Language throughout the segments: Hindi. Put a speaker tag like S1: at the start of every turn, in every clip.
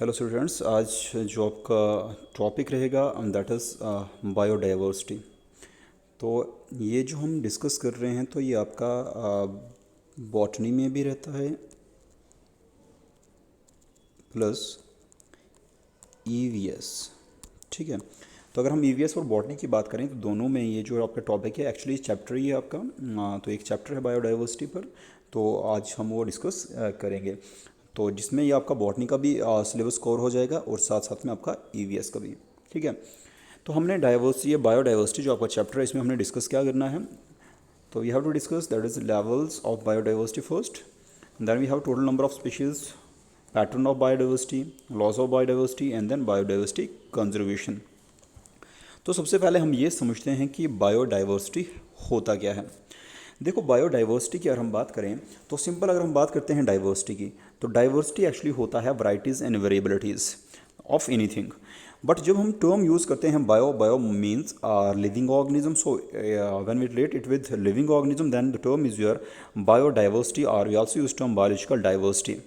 S1: हेलो स्टूडेंट्स, आज जो आपका टॉपिक रहेगा दैट इज़ बायोडाइवर्सिटी। तो ये जो हम डिस्कस कर रहे हैं तो ये आपका बॉटनी में भी रहता है प्लस ईवीएस। ठीक है, तो अगर हम ईवीएस और बॉटनी की बात करें तो दोनों में ये जो आपका टॉपिक है एक्चुअली चैप्टर ही है आपका। तो एक चैप्टर है बायोडाइवर्सिटी पर, तो आज हम वो डिस्कस करेंगे। तो जिसमें ये आपका बॉटनी का भी सिलेबस कवर हो जाएगा और साथ साथ में आपका ईवीएस का भी। ठीक है, तो हमने डाइवर्सिटी, ये बायोडाइवर्सिटी जो आपका चैप्टर है, इसमें हमने डिस्कस क्या करना है। तो we have to discuss that is levels of biodiversity first, then we have total number of species, pattern of biodiversity, loss of biodiversity and then biodiversity conservation. तो सबसे पहले हम ये समझते हैं कि बायोडाइवर्सिटी होता क्या है। देखो, बायोडाइवर्सिटी की अगर हम बात करें तो सिंपल अगर हम बात करते हैं डाइवर्सिटी की, तो डाइवर्सिटी एक्चुअली होता है varieties and variabilities of anything. But जब हम टर्म यूज़ करते हैं bio means living organism, so when we relate it with living organism then the term is your biodiversity, और we also use term biological diversity.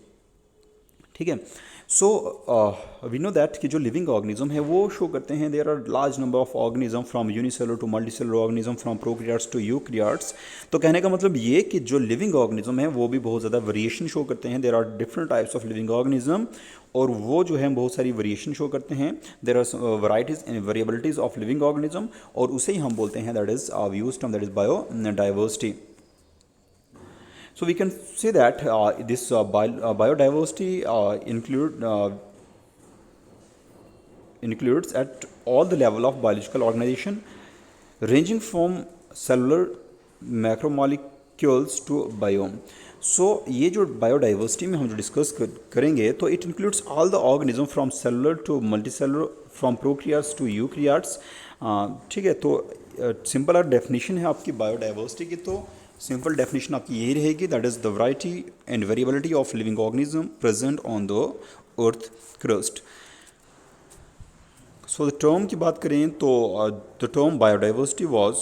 S1: ठीक है, सो वी नो दैट कि जो लिविंग ऑर्गेनिज्म है वो शो करते हैं there are large number of organism from unicellular to multicellular organism, from prokaryotes to eukaryotes. तो कहने का मतलब ये कि जो लिविंग ऑर्गेनिज्म है वो भी बहुत ज़्यादा वेरिएशन शो करते हैं। There are different types of living organism, और वो जो है बहुत सारी वेरिएशन शो करते हैं। There are varieties and variabilities of living organism, और उसे ही हम बोलते हैं that is used term that is biodiversity. So we can say that this biodiversity includes at all the level of biological organization, ranging from cellular macromolecules to biome. So ये जो बायोडाइवर्सिटी में हम जो डिस्कस करेंगे तो it includes all the organism from cellular to multicellular, from prokaryotes to eukaryotes. ठीक है, तो सिंपल डेफिनेशन है आपकी बायोडाइवर्सिटी की, तो सिंपल डेफिनेशन आपकी यही रहेगी, that is the variety and variability of living organism present on the earth crust. So the term की बात करें तो the term biodiversity was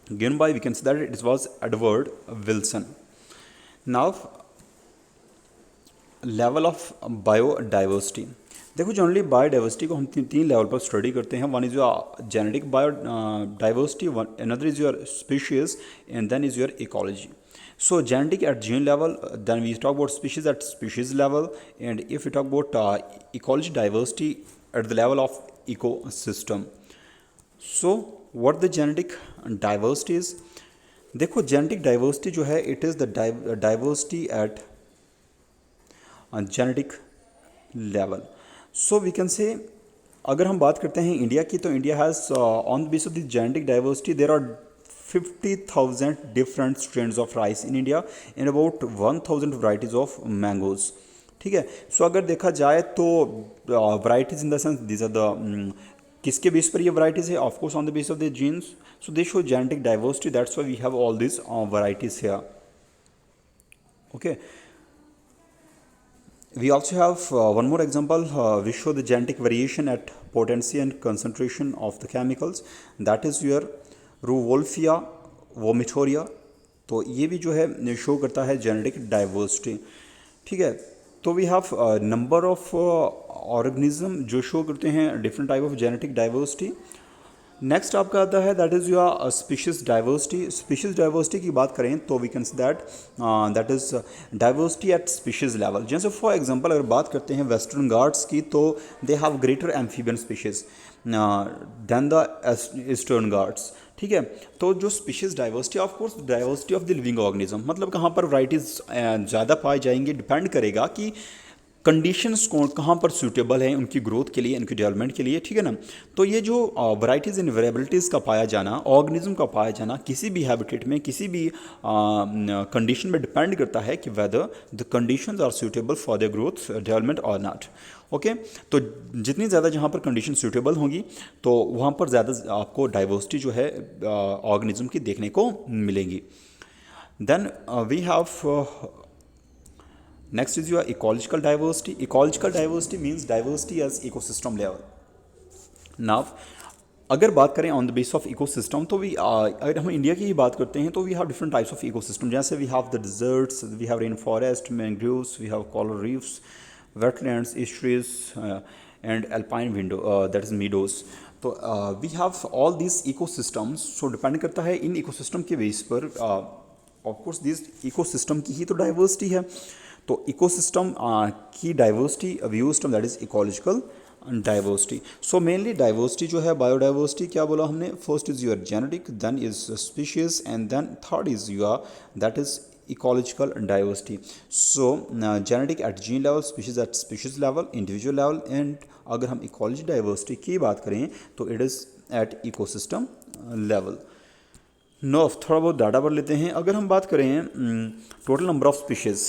S1: given by, we can say that it was Edward Wilson. Now level of biodiversity. देखो, जनरली बायोडाइवर्सिटी को हम तीन लेवल पर स्टडी करते हैं. One is your genetic biodiversity, another is your species, and then is your ecology. So genetic at gene level, then we talk about species at species level, and if we talk about ecology diversity at the level of ecosystem. So what the genetic diversity is? देखो, genetic diversity जो है it is the diversity at genetic level. So we can say, अगर हम बात करते हैं इंडिया की, तो India has on the base of the genetic diversity there are 50,000 different strains of rice in India and about 1,000 varieties of mangoes. ठीक है, सो अगर देखा जाए तो varieties in the sense these are the किसके बेस पर ये varieties है? Of course on the basis of the genes. So they show genetic diversity. That's why we have all these varieties here. Okay. We also have one more example. We show the genetic variation at potency and concentration of the chemicals. That is your Rauvolfia vomitoria. तो ये भी जो है शो करता है जेनेटिक डाइवर्सिटी. ठीक है, तो we have number of organism जो शो करते हैं different type of genetic diversity. Next आपका आता है that is your species diversity. Species diversity की बात करें तो we can say that is diversity at species level. जैसे फॉर एग्जांपल अगर बात करते हैं वेस्टर्न घाट्स की, तो they have greater amphibian species than the Eastern Ghats. ठीक है, तो जो species diversity, of course diversity of the living organism, मतलब कहाँ पर वैराइटीज़ ज़्यादा पाई जाएंगी डिपेंड करेगा कि कंडीशंस कहाँ पर सूटेबल हैं उनकी ग्रोथ के लिए, उनकी डेवलपमेंट के लिए. ठीक है ना, तो ये जो वैराइटीज़ एंड वेरिएबिलिटीज़ का पाया जाना, ऑर्गेनिज्म का पाया जाना किसी भी हैबिटेट में, किसी भी कंडीशन में डिपेंड करता है कि whether the conditions are suitable for the growth development और नॉट. ओके, तो जितनी ज़्यादा जहाँ पर कंडीशन सूटेबल होंगी तो वहाँ पर ज़्यादा आपको डाइवर्सिटी जो है ऑर्गेनिज्म की देखने को मिलेंगी. Then we have next is your ecological diversity. Ecological diversity means diversity as ecosystem level. Now अगर बात करें on the base of ecosystem, तो वी अगर हम इंडिया की ही बात करते हैं तो we have different types of ecosystem. जैसे we have the deserts, we have rain forest, mangroves, we have coral reefs, wetlands, estuaries, and alpine window, that is meadows. तो we have all this ecosystems. So depend करता है इन इकोसिस्टम के बेस पर, ऑफ कोर्स दिस इकोसिस्टम की ही तो डाइवर्सिटी है. तो इकोसिस्टम की diversity we used term that is ecological diversity. So mainly diversity जो है, बायोडाइवर्सिटी क्या बोला हमने, first is your genetic, then is species, and then third is your that is ecological diversity. So genetic at gene level, species at species level, individual level, and अगर हम ecology diversity की बात करें तो it is at ecosystem level. No थोड़ा बहुत डाटा पढ़ लेते हैं. अगर हम बात करें total number of species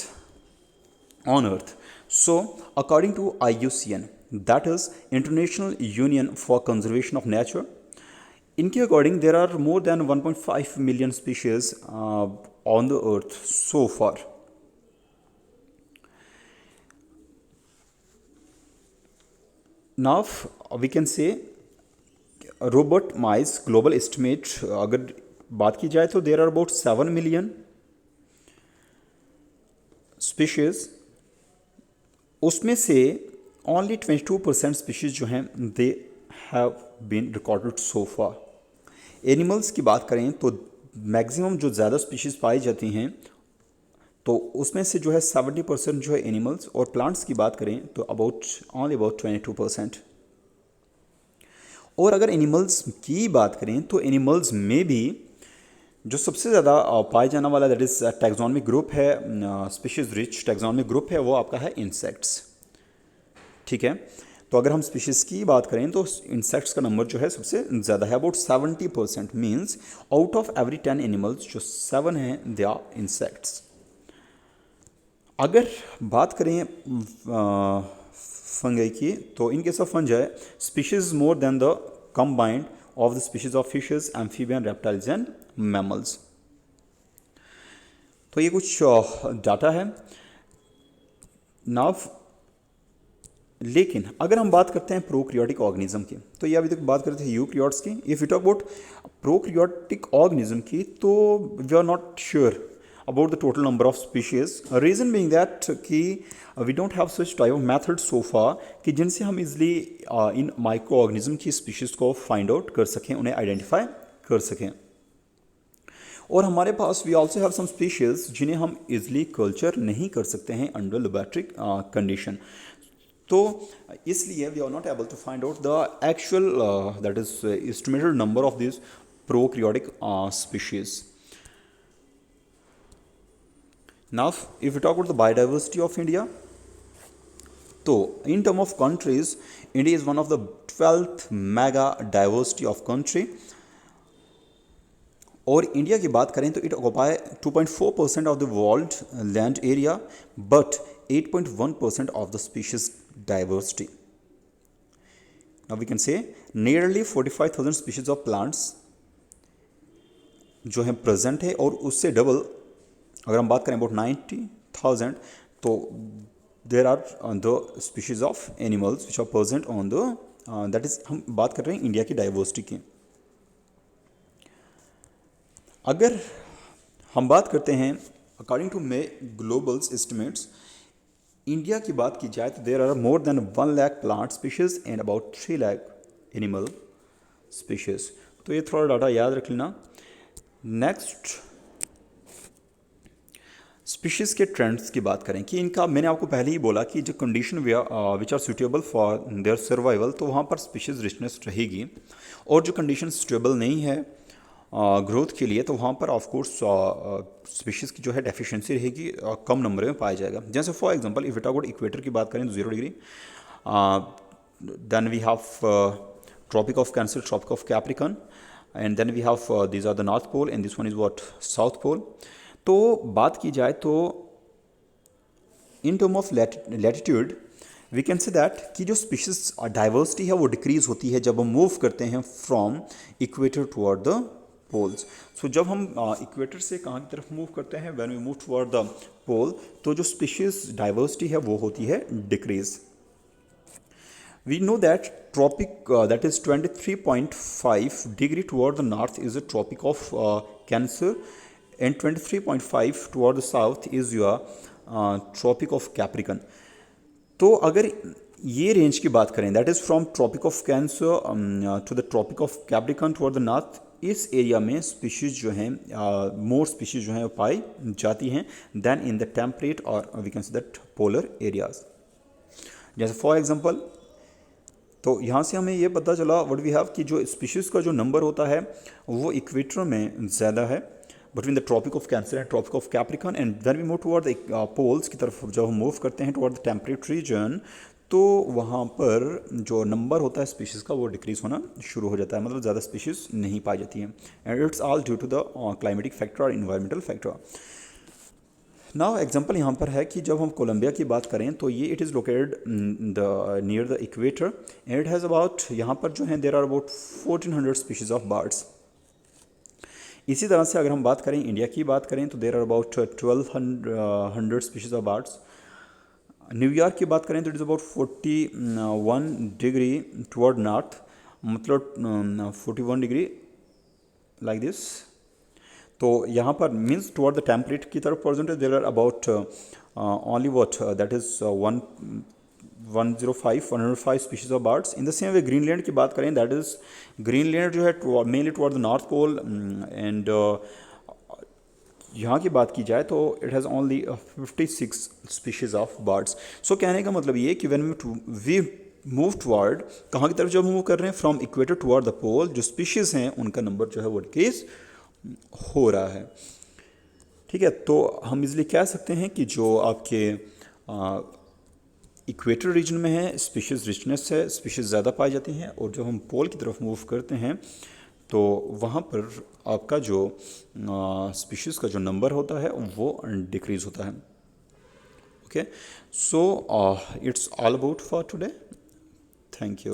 S1: on earth. So according to IUCN, that is International Union for Conservation of Nature, इनके according there are more than 1.5 million species on the earth so far. Now we can say Robert Mice global estimate अगर बात की जाए तो there are about 7 million species. उसमें से only 22% स्पीशीज जो हैं they have been recorded so far. Animals की बात करें तो मैक्सिमम जो ज़्यादा स्पीशीज़ पाई जाती हैं तो उसमें से जो है 70% जो है एनिमल्स, और प्लांट्स की बात करें तो ओनली अबाउट 22%. और अगर एनिमल्स की बात करें तो एनिमल्स में भी जो सबसे ज़्यादा पाए जाने वाला दैट इज़ टैक्सोनॉमिक ग्रुप है, स्पीशीज़ रिच टैक्सोनॉमिक ग्रुप है, वो आपका है इंसेक्ट्स. ठीक है. तो अगर हम स्पीशीज़ की बात करें तो इंसेक्ट्स का नंबर जो है सबसे ज़्यादा है, about 70%. Means out of every 10 animals जो 7 हैं दे आर इंसेक्ट्स. अगर बात करें फंगाई की तो in case of fungi species more than the combined of the species of fishes, amphibian, reptiles and mammals. तो ये कुछ डाटा है. नाउ लेकिन अगर हम बात करते हैं प्रोक्रियोटिक ऑर्गेनिज्म की, तो ये अभी तक बात करते थे यूक्रियोट्स की. If you talk about prokaryotic organism की तो we are not sure about the total number of species. Reason being that कि we don't have such type of method so far कि जिनसे हम इजली इन माइक्रो ऑर्गेनिज्म की स्पीशीज़ को फाइंड आउट कर सकें, उन्हें आइडेंटिफाई कर सकें. और हमारे पास we also have some species जिन्हें हम इजली कल्चर नहीं कर सकते हैं अंडर लेबोरेटरी कंडीशन. तो इसलिए we are not able to find out the actual that is estimated number of this prokaryotic species. Now if you talk about the biodiversity of India, तो in term of countries India is one of the 12th mega diversity of country. और इंडिया की बात करें तो it occupy 2.4% of the world land area but 8.1% of the species diversity. Now we can say nearly 45,000 species of plants जो है प्रेजेंट है, और उससे डबल अगर हम बात करें अबाउट 90,000 तो there are the species of animals which are present on the that is. हम बात कर रहे हैं इंडिया की डाइवर्सिटी की. अगर हम बात करते हैं according to may globals estimates, India की बात की जाए तो there are more than 1 lakh plant species and about 3 lakh animal species. तो ये थोड़ा डाटा याद रख लेना. नेक्स्ट स्पीशीज़ के ट्रेंड्स की बात करें कि इनका, मैंने आपको पहले ही बोला कि जो condition which are suitable for their survival, तो वहाँ पर स्पीशीज़ रिचनेस रहेगी. और जो कंडीशन सूटेबल नहीं है ग्रोथ के लिए, तो वहाँ पर ऑफ कोर्स स्पीशीज़ की जो है डेफिशिएंसी रहेगी, कम नंबर में पाया जाएगा. जैसे for example if it about equator की बात करें तो 0 degree, then we have tropic of cancer, tropic of capricorn, and then we have these are the north pole and this one is what south pole. तो बात की जाए तो in term of latitude we can say that कि जो स्पीशीज़ डाइवर्सिटी है वो डिक्रीज़ होती है जब हम मूव करते हैं from equator toward the poles. So जब हम इक्वेटर से कहाँ की तरफ मूव करते हैं, when we move toward the pole, तो जो स्पीशीज़ डाइवर्सिटी है वो होती है decrease. We know that tropic that is 23.5 degree toward the north is a tropic of cancer and 23.5 toward the south is your tropic of Capricorn. तो अगर ये रेंज की बात करें, that is from tropic of cancer to the tropic of Capricorn toward the north, इस एरिया में स्पीशीज़ जो हैं, मोर स्पीशीज़ जो हैं वो पाई जाती हैं देन इन द टेम्परेट और we can say that polar areas. जैसे फॉर एग्जांपल, तो यहाँ से हमें ये पता चला व्हाट वी हैव कि जो स्पीशीज़ का जो नंबर होता है वो इक्वेटर में ज़्यादा है between the tropic of cancer and tropic of capricorn, and when we move toward the poles की तरफ जब हम मूव करते हैं टुवर्ड द टेम्परेट रीजन, तो वहाँ पर जो नंबर होता है स्पीशीज़ का वो डिक्रीज़ होना शुरू हो जाता है, मतलब ज़्यादा स्पीशीज़ नहीं पाई जाती हैं, and it's all due to the climatic factor और इन्वायरमेंटल फैक्टर। नाउ एग्जांपल यहाँ पर है कि जब हम कोलंबिया की बात करें तो ये it is located the near the equator, and it has about, यहाँ पर जो है there are about 1400 species of birds. इसी तरह से अगर हम बात करें इंडिया की बात करें तो there are about 1200 species of birds. New York की बात करें तो it is about 41 degree toward north, मतलब 41 डिग्री लाइक दिस। तो यहाँ पर मीन्स टुवर्ड द टेम्परेट की तरफ percentage there are about only what that is 105 species of birds. In the same way Greenland की बात करें, दैट इज़ ग्रीनलैंड जो है mainly toward the north pole, and यहाँ की बात की जाए तो it has only 56 species of birds. So कहने का मतलब ये कि व्हेन वी मूव टुवर्ड, कहाँ की तरफ जब मूव कर रहे हैं, फ्रॉम इक्वेटर टुवर्ड द पोल, जो स्पीशीज़ हैं उनका नंबर जो है वो डिक्रीज हो रहा है। ठीक है, तो हम इजली कह सकते हैं कि जो आपके इक्वेटर रीजन में है स्पीशीज़ रिचनेस है, स्पीशीज़ ज़्यादा पाई जाती हैं, और जब हम पोल की तरफ मूव करते हैं तो वहाँ पर आपका जो स्पीशीज़ का जो नंबर होता है वो डिक्रीज़ होता है। Okay, so it's all about for today. Thank you.